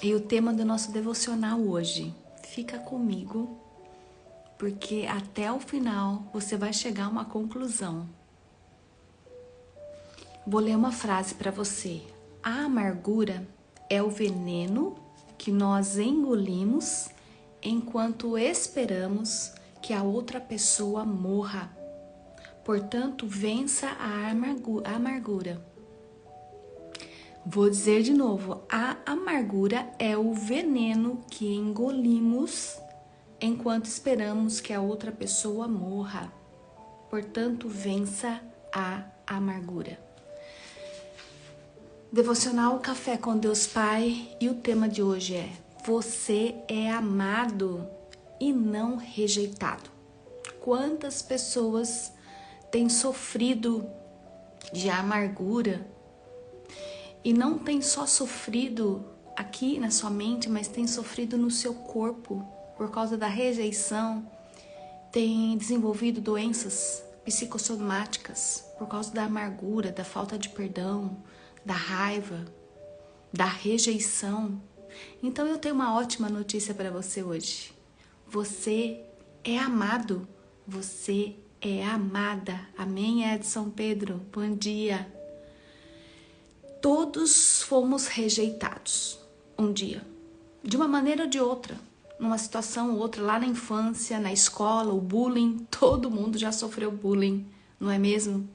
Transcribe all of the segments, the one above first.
E o tema do nosso devocional hoje, fica comigo, porque até o final você vai chegar a uma conclusão. Vou ler uma frase para você. A amargura é o veneno que nós engolimos enquanto esperamos que a outra pessoa morra. Portanto, vença a amargura. Vou dizer de novo, a amargura é o veneno que engolimos enquanto esperamos que a outra pessoa morra. Portanto, vença a amargura. Devocional Café com Deus Pai, e o tema de hoje é: você é amado e não rejeitado. Quantas pessoas têm sofrido de amargura e não tem só sofrido aqui na sua mente, mas tem sofrido no seu corpo por causa da rejeição, tem desenvolvido doenças psicossomáticas por causa da amargura, da falta de perdão, da raiva, da rejeição. Então eu tenho uma ótima notícia para você hoje. Você é amado, você é amada. Amém, Edson Pedro? Bom dia. Todos fomos rejeitados um dia, de uma maneira ou de outra, numa situação ou outra, lá na infância, na escola, o bullying, todo mundo já sofreu bullying, não é mesmo?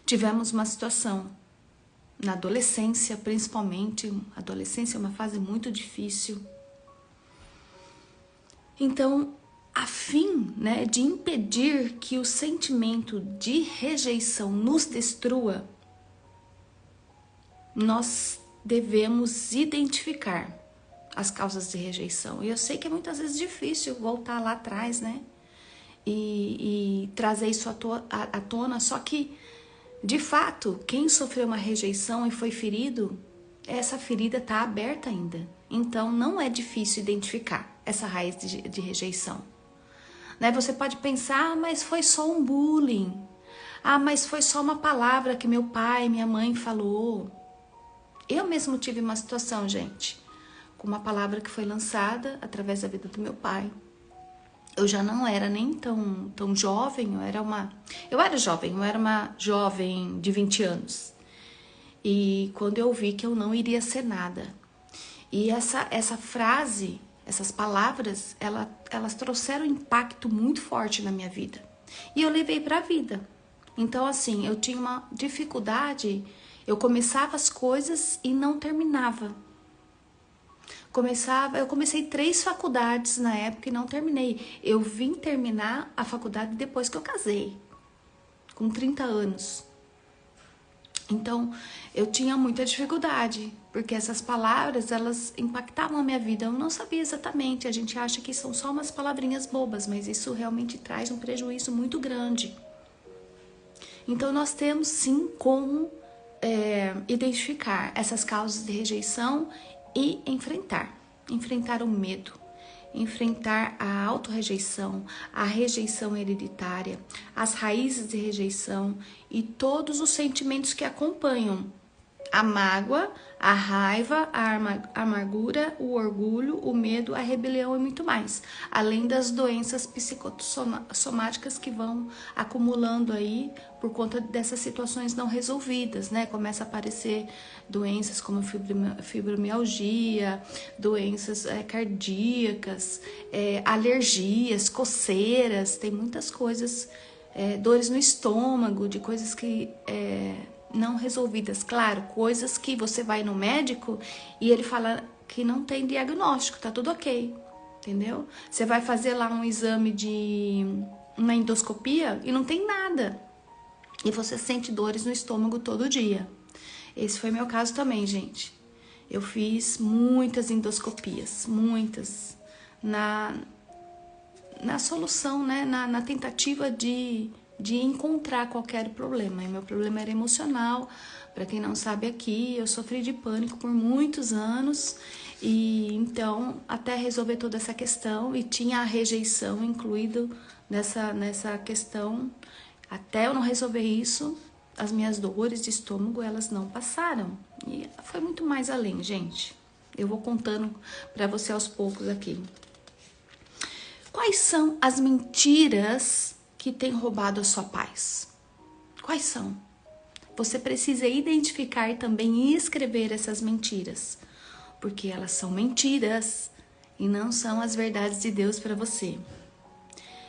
Tivemos uma situação na adolescência, principalmente. A adolescência é uma fase muito difícil. Então, a fim, de impedir que o sentimento de rejeição nos destrua, nós devemos identificar as causas de rejeição. E eu sei que é muitas vezes difícil voltar lá atrás, e trazer isso à tona, só que de fato, quem sofreu uma rejeição e foi ferido, essa ferida está aberta ainda. Então, não é difícil identificar essa raiz de rejeição. Você pode pensar, mas foi só um bullying. Mas foi só uma palavra que meu pai, minha mãe falou. Eu mesmo tive uma situação, gente, com uma palavra que foi lançada através da vida do meu pai. Eu já não era nem tão jovem, eu era uma jovem de 20 anos. E quando eu vi que eu não iria ser nada. E essa frase, essas palavras, elas trouxeram um impacto muito forte na minha vida. E eu levei para a vida. Então, assim, eu tinha uma dificuldade, eu começava as coisas e não terminava. Eu comecei 3 faculdades na época e não terminei. Eu vim terminar a faculdade depois que eu casei, com 30 anos. Então, eu tinha muita dificuldade, porque essas palavras, elas impactavam a minha vida. Eu não sabia exatamente, a gente acha que são só umas palavrinhas bobas, mas isso realmente traz um prejuízo muito grande. Então, nós temos sim como identificar essas causas de rejeição e enfrentar o medo, enfrentar a autorrejeição, a rejeição hereditária, as raízes de rejeição e todos os sentimentos que acompanham a mágoa, a raiva, a amargura, o orgulho, o medo, a rebelião e muito mais. Além das doenças psicossomáticas que vão acumulando aí por conta dessas situações não resolvidas, Começa a aparecer doenças como fibromialgia, doenças cardíacas, alergias, coceiras, tem muitas coisas, dores no estômago, de coisas que não resolvidas. Claro, coisas que você vai no médico e ele fala que não tem diagnóstico, tá tudo ok, entendeu? Você vai fazer lá um exame de uma endoscopia e não tem nada. E você sente dores no estômago todo dia. Esse foi meu caso também, gente. Eu fiz muitas endoscopias, muitas, na solução, na tentativa de encontrar qualquer problema. E meu problema era emocional. Para quem não sabe aqui, eu sofri de pânico por muitos anos. E então, até resolver toda essa questão, e tinha a rejeição incluído nessa questão, até eu não resolver isso, as minhas dores de estômago, elas não passaram. E foi muito mais além, gente. Eu vou contando para você aos poucos aqui. Quais são as mentiras que têm roubado a sua paz? Quais são? Você precisa identificar e também escrever essas mentiras, porque elas são mentiras e não são as verdades de Deus para você.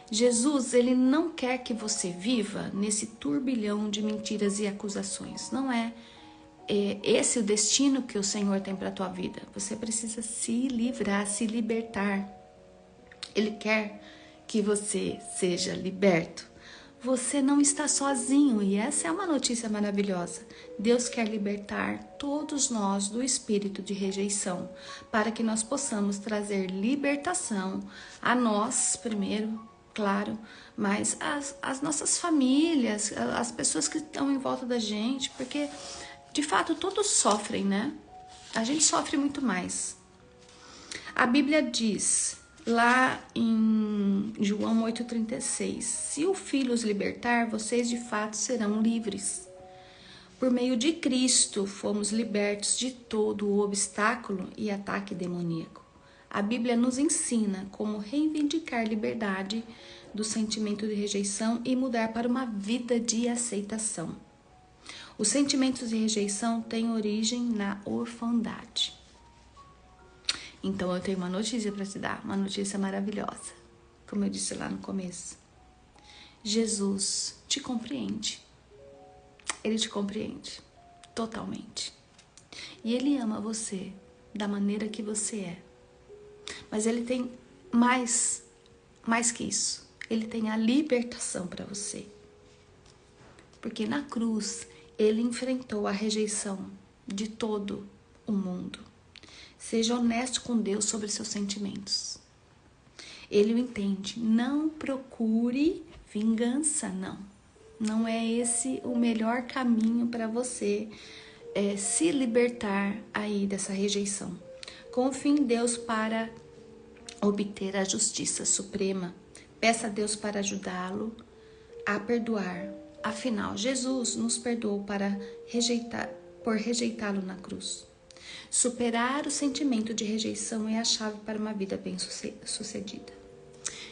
Jesus, ele não quer que você viva nesse turbilhão de mentiras e acusações. Não é esse o destino que o Senhor tem para a tua vida. Você precisa se livrar, se libertar. Ele quer que você seja liberto. Você não está sozinho e essa é uma notícia maravilhosa. Deus quer libertar todos nós do espírito de rejeição, para que nós possamos trazer libertação a nós primeiro, claro, mas as nossas famílias, as pessoas que estão em volta da gente, porque de fato todos sofrem, né? A gente sofre muito mais. A Bíblia diz lá em João 8,36, se o Filho os libertar, vocês de fato serão livres. Por meio de Cristo, fomos libertos de todo o obstáculo e ataque demoníaco. A Bíblia nos ensina como reivindicar liberdade do sentimento de rejeição e mudar para uma vida de aceitação. Os sentimentos de rejeição têm origem na orfandade. Então eu tenho uma notícia para te dar, uma notícia maravilhosa. Como eu disse lá no começo. Jesus te compreende. Ele te compreende totalmente. E ele ama você da maneira que você é. Mas ele tem mais que isso. Ele tem a libertação para você. Porque na cruz ele enfrentou a rejeição de todo o mundo. Seja honesto com Deus sobre seus sentimentos. Ele o entende. Não procure vingança, não. Não é esse o melhor caminho para você se libertar aí dessa rejeição. Confie em Deus para obter a justiça suprema. Peça a Deus para ajudá-lo a perdoar. Afinal, Jesus nos perdoou por rejeitá-lo na cruz. Superar o sentimento de rejeição é a chave para uma vida bem-sucedida.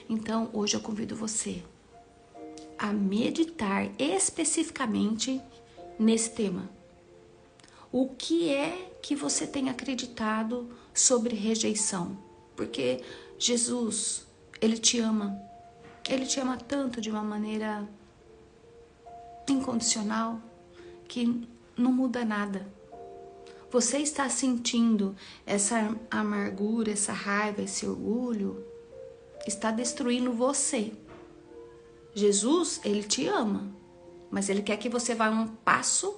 Então, hoje eu convido você a meditar especificamente nesse tema. O que é que você tem acreditado sobre rejeição? Porque Jesus, ele te ama. Ele te ama tanto de uma maneira incondicional que não muda nada. Você está sentindo essa amargura, essa raiva, esse orgulho, está destruindo você. Jesus, ele te ama, mas ele quer que você vá um passo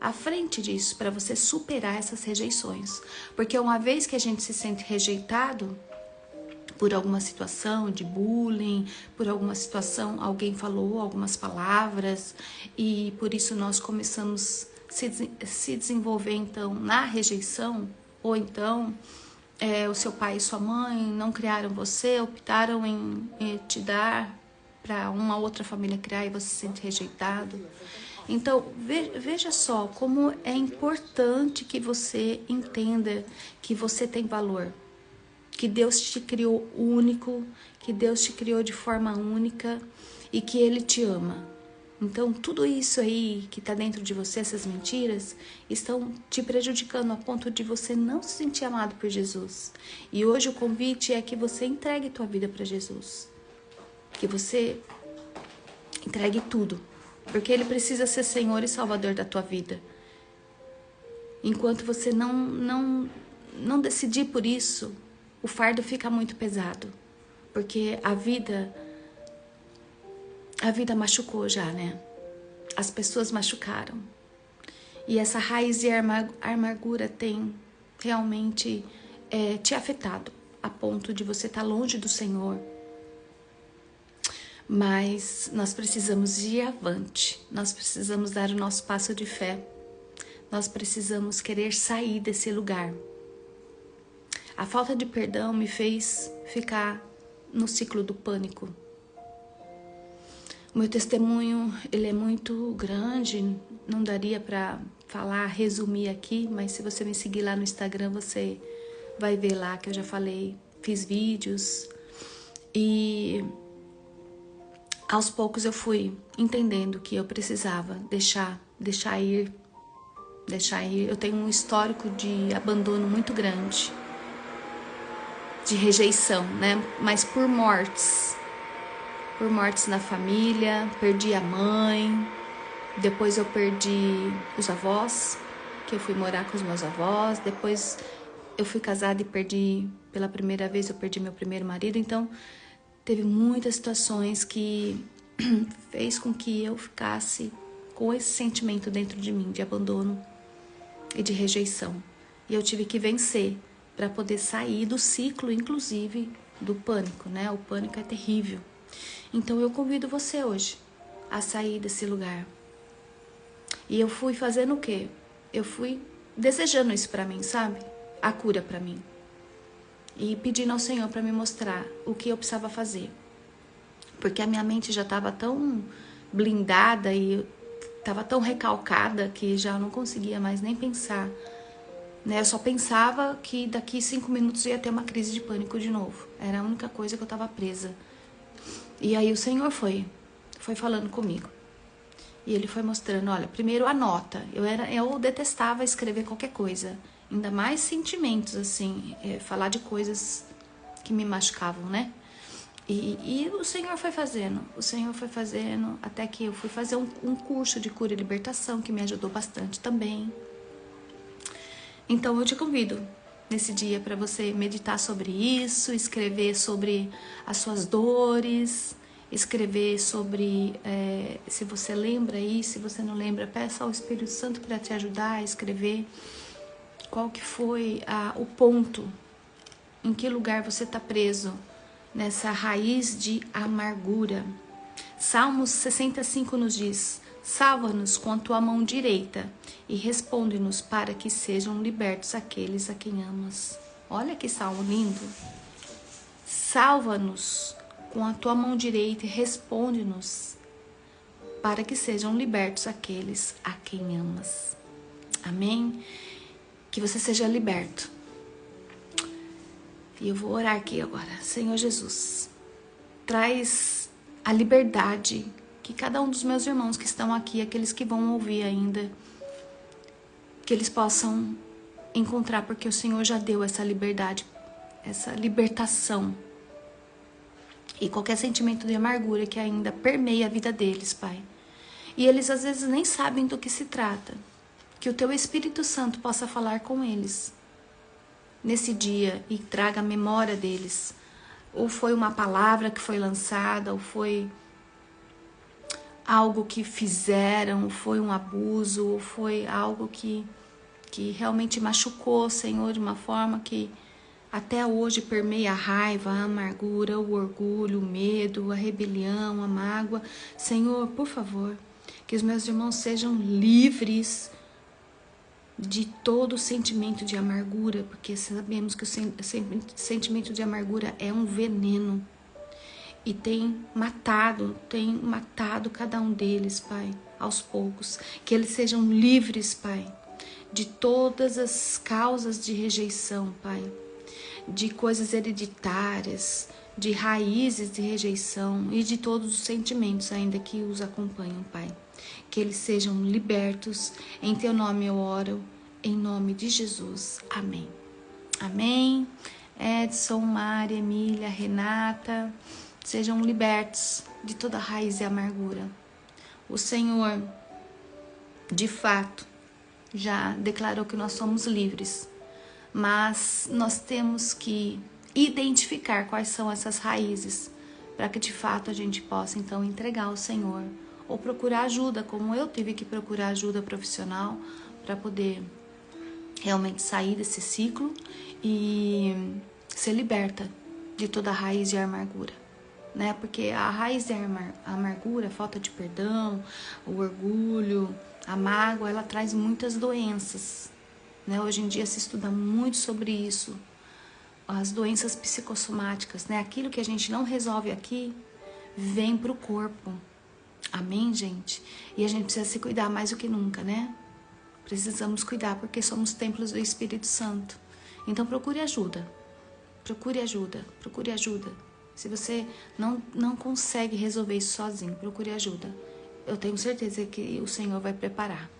à frente disso, para você superar essas rejeições. Porque uma vez que a gente se sente rejeitado por alguma situação de bullying, por alguma situação, alguém falou algumas palavras e por isso nós começamos se desenvolver então na rejeição, ou então o seu pai e sua mãe não criaram você, optaram em te dar para uma outra família criar e você se sente rejeitado. Então veja só como é importante que você entenda que você tem valor, que Deus te criou único, que Deus te criou de forma única e que Ele te ama. Então, tudo isso aí que está dentro de você, essas mentiras, estão te prejudicando a ponto de você não se sentir amado por Jesus. E hoje o convite é que você entregue tua vida para Jesus. Que você entregue tudo. Porque Ele precisa ser Senhor e Salvador da tua vida. Enquanto você não decidir por isso, o fardo fica muito pesado. Porque a vida machucou já, né? As pessoas machucaram. E essa raiz de amargura tem realmente te afetado a ponto de você estar longe do Senhor. Mas nós precisamos ir avante. Nós precisamos dar o nosso passo de fé. Nós precisamos querer sair desse lugar. A falta de perdão me fez ficar no ciclo do pânico. O meu testemunho, ele é muito grande, não daria para falar, resumir aqui, mas se você me seguir lá no Instagram, você vai ver lá que eu já falei, fiz vídeos e aos poucos eu fui entendendo que eu precisava deixar ir. Eu tenho um histórico de abandono muito grande, de rejeição, né? Mas por mortes na família, perdi a mãe, depois eu perdi os avós, que eu fui morar com os meus avós, depois eu fui casada e pela primeira vez eu perdi meu primeiro marido, então teve muitas situações que fez com que eu ficasse com esse sentimento dentro de mim, de abandono e de rejeição. E eu tive que vencer para poder sair do ciclo, inclusive, do pânico, né? O pânico é terrível. Então eu convido você hoje a sair desse lugar. E eu fui fazendo o quê? Eu fui desejando isso para mim, sabe? A cura para mim. E pedindo ao Senhor para me mostrar o que eu precisava fazer. Porque a minha mente já estava tão blindada e estava tão recalcada que já não conseguia mais nem pensar. Né? Eu só pensava que daqui 5 minutos ia ter uma crise de pânico de novo. Era a única coisa que eu estava presa. E aí o Senhor foi falando comigo. E Ele foi mostrando, olha, primeiro anota. Eu detestava escrever qualquer coisa. Ainda mais sentimentos, assim, falar de coisas que me machucavam, né? E o Senhor foi fazendo, até que eu fui fazer um curso de cura e libertação, que me ajudou bastante também. Então eu te convido nesse dia para você meditar sobre isso, escrever sobre as suas dores, escrever sobre, se você lembra aí, se você não lembra, peça ao Espírito Santo para te ajudar a escrever qual que foi o ponto, em que lugar você está preso nessa raiz de amargura. Salmos 65 nos diz: salva-nos com a tua mão direita e responde-nos para que sejam libertos aqueles a quem amas. Olha que salmo lindo. Salva-nos com a tua mão direita e responde-nos para que sejam libertos aqueles a quem amas. Amém? Que você seja liberto. E eu vou orar aqui agora. Senhor Jesus, traz a liberdade que cada um dos meus irmãos que estão aqui, aqueles que vão ouvir ainda, que eles possam encontrar, porque o Senhor já deu essa liberdade, essa libertação. E qualquer sentimento de amargura que ainda permeia a vida deles, Pai. E eles às vezes nem sabem do que se trata. Que o Teu Espírito Santo possa falar com eles nesse dia e traga a memória deles. Ou foi uma palavra que foi lançada, ou foi algo que fizeram, ou foi um abuso, ou foi algo que realmente machucou, Senhor, de uma forma que até hoje permeia a raiva, a amargura, o orgulho, o medo, a rebelião, a mágoa. Senhor, por favor, que os meus irmãos sejam livres de todo sentimento de amargura, porque sabemos que o sentimento de amargura é um veneno e tem matado cada um deles, Pai, aos poucos. Que eles sejam livres, Pai, de todas as causas de rejeição, Pai, de coisas hereditárias, de raízes de rejeição e de todos os sentimentos ainda que os acompanham, Pai. Que eles sejam libertos. Em Teu nome eu oro, em nome de Jesus. Amém. Amém. Edson, Mari, Emília, Renata, sejam libertos de toda raiz e amargura. O Senhor, de fato, já declarou que nós somos livres, mas nós temos que identificar quais são essas raízes, para que de fato a gente possa então entregar ao Senhor, ou procurar ajuda, como eu tive que procurar ajuda profissional para poder realmente sair desse ciclo e ser liberta de toda a raiz de amargura, né? Porque a raiz de amargura, a falta de perdão, o orgulho, a mágoa, ela traz muitas doenças, né? Hoje em dia se estuda muito sobre isso, as doenças psicossomáticas, né? Aquilo que a gente não resolve aqui vem para o corpo. Amém, gente? E a gente precisa se cuidar mais do que nunca, né? Precisamos cuidar porque somos templos do Espírito Santo. Então procure ajuda. Procure ajuda. Procure ajuda. Se você não consegue resolver isso sozinho, procure ajuda. Eu tenho certeza que o Senhor vai preparar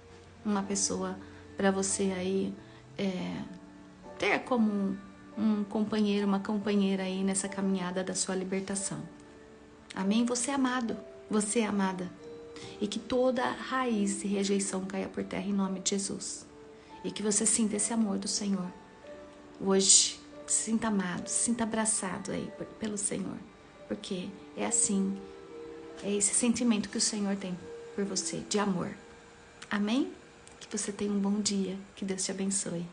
uma pessoa para você aí ter como um companheiro, uma companheira aí nessa caminhada da sua libertação. Amém? Você é amado. Você é amada. E que toda raiz de rejeição caia por terra em nome de Jesus. E que você sinta esse amor do Senhor. Hoje, se sinta amado, se sinta abraçado aí pelo Senhor. Porque é assim, é esse sentimento que o Senhor tem por você, de amor. Amém? Que você tenha um bom dia. Que Deus te abençoe.